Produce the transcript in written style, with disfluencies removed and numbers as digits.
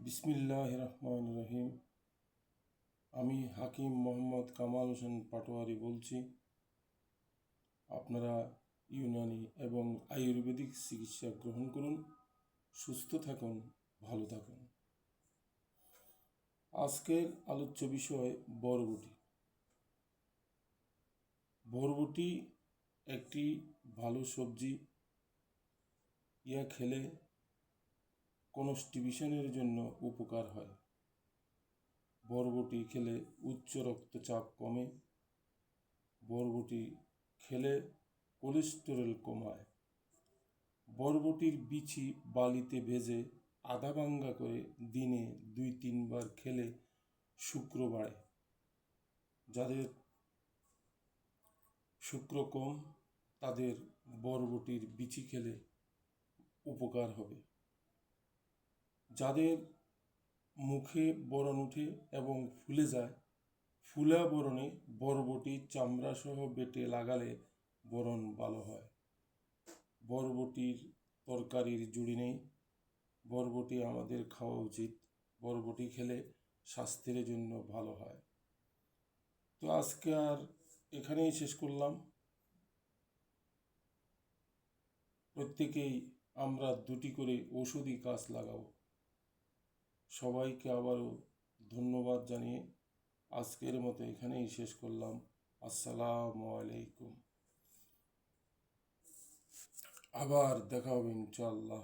বিসমিল্লাহির রহমানির রহিম। আমি হাকিম মোহাম্মদ কামাল হোসেন পাটোয়ারি বলছি। আপনারা ইউনানি এবং আয়ুর্বেদিক চিকিৎসা গ্রহণ করুন, সুস্থ থাকুন, ভালো থাকুন। আজকের আলোচ্য বিষয় বরবটি। বরবটি একটি ভালো সবজি। ইয়া খেলে কনস্টিপেশনের জন্য উপকার হয়। বরবটি খেলে উচ্চ রক্তচাপ কমে। বরবটি খেলে কোলেস্টেরল কমায়। বরবটির বিচি বালিতে ভেজে আধা ভাঙ্গা করে দিনে 2-3 বার খেলে শুক্র বাড়ে। যাদের শুক্র কম তাদের বরবটির বিচি খেলে উপকার হবে। যাদের মুখে ব্রণ ওঠে এবং ফুলে যায়, ফুলা ব্রণে বরবটি চামড়া সহ বেটে লাগালে ব্রণ ভালো হয়। বরবটির তরকারির জুড়ি নেই। বরবটি আমাদের খাওয়া উচিত। বরবটি খেলে স্বাস্থ্যের জন্য ভালো হয়। তো আজকে আর এখানেই শেষ করলাম। প্রত্যেকেই আমরা 2টি করে ওষুধি গাছ লাগাবো। সবাইকে আবারও ধন্যবাদ জানিয়ে আজকের মতো এখানেই শেষ করলাম। আসসালামু আলাইকুম। আবার দেখা হবে ইনশাআল্লাহ।